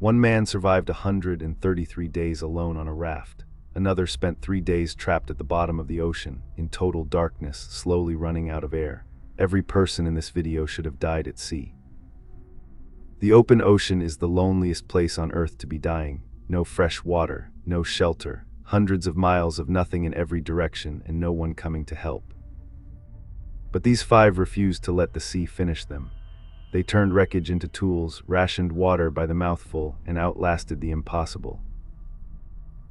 One man survived 133 days alone on a raft. Another spent 3 days trapped at the bottom of the ocean, in total darkness, slowly running out of air. Every person in this video should have died at sea. The open ocean is the loneliest place on Earth to be dying. No fresh water, no shelter, hundreds of miles of nothing in every direction, and no one coming to help. But these 5 refused to let the sea finish them. They turned wreckage into tools, rationed water by the mouthful, and outlasted the impossible.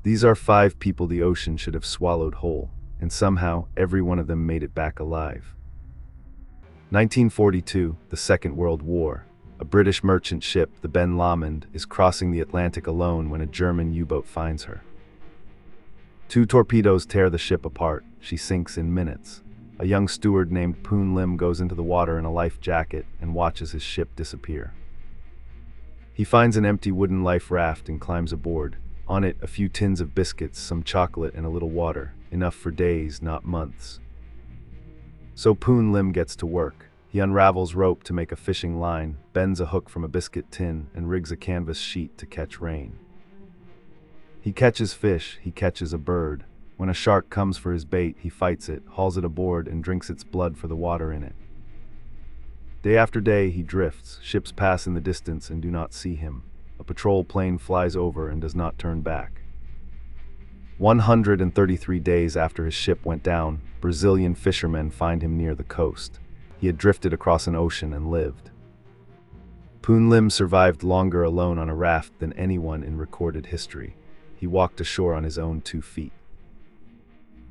These are 5 people the ocean should have swallowed whole, and somehow every one of them made it back alive. 1942, the Second World War. A British merchant ship, the Ben Lomond, is crossing the Atlantic alone when a German U-boat finds her. 2 torpedoes tear the ship apart. She sinks in minutes. A young steward named Poon Lim goes into the water in a life jacket and watches his ship disappear. He finds an empty wooden life raft and climbs aboard. On it, a few tins of biscuits, some chocolate, and a little water. Enough for days, not months. So Poon Lim gets to work. He unravels rope to make a fishing line, bends a hook from a biscuit tin, and rigs a canvas sheet to catch rain. He catches fish, he catches a bird. When a shark comes for his bait, he fights it, hauls it aboard, and drinks its blood for the water in it. Day after day, he drifts. Ships pass in the distance and do not see him. A patrol plane flies over and does not turn back. 133 days after his ship went down, Brazilian fishermen find him near the coast. He had drifted across an ocean and lived. Poon Lim survived longer alone on a raft than anyone in recorded history. He walked ashore on his own 2 feet.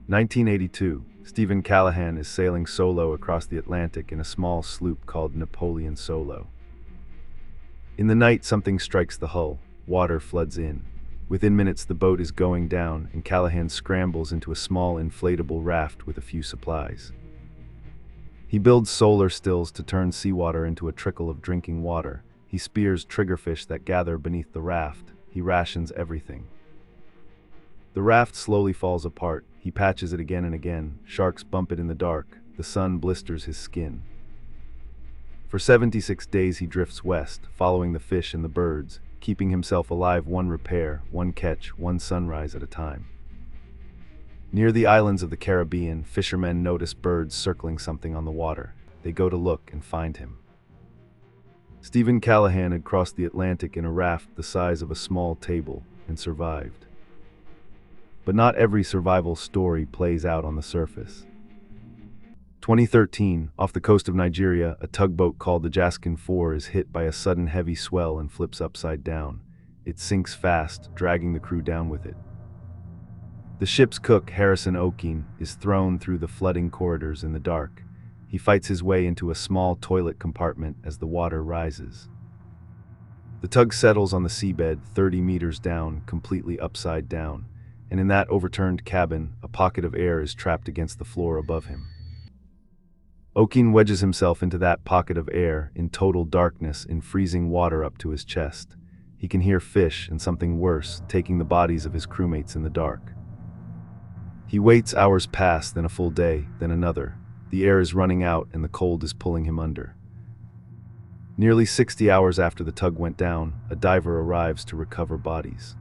1982, Stephen Callahan is sailing solo across the Atlantic in a small sloop called Napoleon Solo. In the night, something strikes the hull. Water floods in. Within minutes, the boat is going down, and Callahan scrambles into a small inflatable raft with a few supplies. He builds solar stills to turn seawater into a trickle of drinking water. He spears triggerfish that gather beneath the raft. He rations everything. The raft slowly falls apart. He patches it again and again. Sharks bump it in the dark. The sun blisters his skin. For 76 days he drifts west, following the fish and the birds, keeping himself alive, one repair, one catch, one sunrise at a time. Near the islands of the Caribbean, fishermen notice birds circling something on the water. They go to look and find him. Stephen Callahan had crossed the Atlantic in a raft the size of a small table and survived. But not every survival story plays out on the surface. 2013, off the coast of Nigeria, a tugboat called the Jaskin 4 is hit by a sudden heavy swell and flips upside down. It sinks fast, dragging the crew down with it. The ship's cook, Harrison Okene, is thrown through the flooding corridors in the dark. He fights his way into a small toilet compartment as the water rises. The tug settles on the seabed 30 meters down, completely upside down, and in that overturned cabin, a pocket of air is trapped against the floor above him. Okene wedges himself into that pocket of air, in total darkness, in freezing water up to his chest. He can hear fish, and something worse, taking the bodies of his crewmates in the dark. He waits. Hours pass, then a full day, then another. The air is running out, and the cold is pulling him under. Nearly 60 hours after the tug went down, a diver arrives to recover bodies.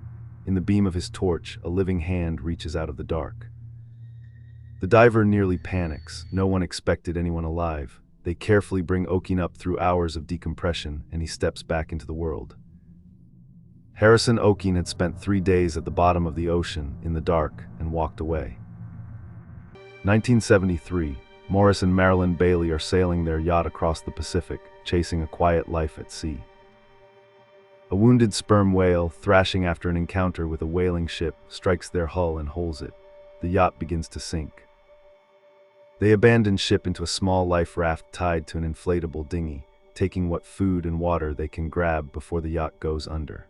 In the beam of his torch, a living hand reaches out of the dark. The diver nearly panics. No one expected anyone alive. They carefully bring Okene up through hours of decompression, and he steps back into the world. Harrison Okene had spent 3 days at the bottom of the ocean, in the dark, and walked away. 1973, Morris and Marilyn Bailey are sailing their yacht across the Pacific, chasing a quiet life at sea. A wounded sperm whale, thrashing after an encounter with a whaling ship, strikes their hull and holes it. The yacht begins to sink. They abandon ship into a small life raft tied to an inflatable dinghy, taking what food and water they can grab before the yacht goes under.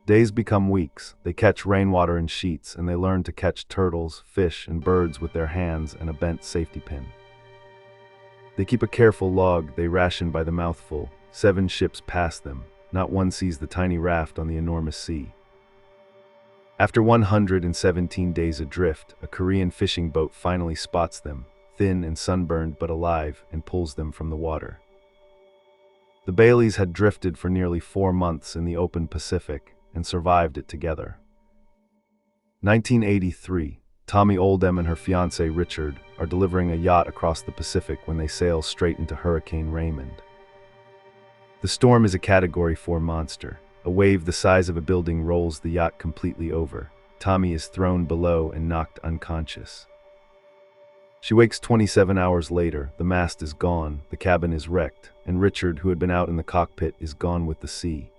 Days become weeks. They catch rainwater in sheets, and they learn to catch turtles, fish, and birds with their hands and a bent safety pin. They keep a careful log. They ration by the mouthful. 7 ships pass them. Not one sees the tiny raft on the enormous sea. After 117 days adrift, a Korean fishing boat finally spots them, thin and sunburned but alive, and pulls them from the water. The Baileys had drifted for nearly 4 months in the open Pacific and survived it together. 1983, Tami Oldham and her fiancé Richard are delivering a yacht across the Pacific when they sail straight into Hurricane Raymond. The storm is a Category 4 monster. A wave the size of a building rolls the yacht completely over. Tami is thrown below and knocked unconscious. She wakes 27 hours later. The mast is gone, the cabin is wrecked, and Richard, who had been out in the cockpit, is gone with the sea.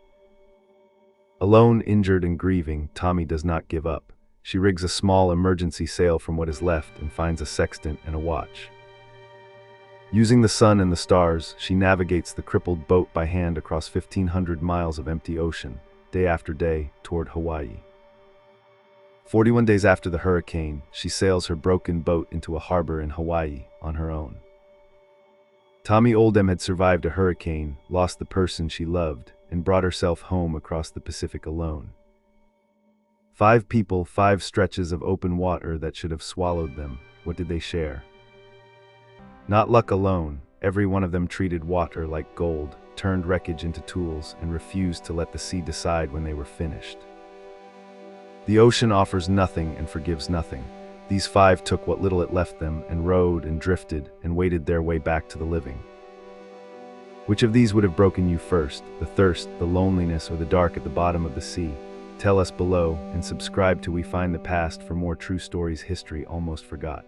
Alone, injured and grieving, Tami does not give up. She rigs a small emergency sail from what is left and finds a sextant and a watch. Using the sun and the stars, she navigates the crippled boat by hand across 1,500 miles of empty ocean, day after day, toward Hawaii. 41 days after the hurricane, she sails her broken boat into a harbor in Hawaii on her own. Tami Oldham had survived a hurricane, lost the person she loved, and brought herself home across the Pacific alone. 5 people, 5 stretches of open water that should have swallowed them. What did they share? Not luck alone. Every one of them treated water like gold, turned wreckage into tools, and refused to let the sea decide when they were finished. The ocean offers nothing and forgives nothing. These 5 took what little it left them and rode and drifted and waded their way back to the living. Which of these would have broken you first? The thirst, the loneliness, or the dark at the bottom of the sea? Tell us below and subscribe till we find the past for more true stories history almost forgot.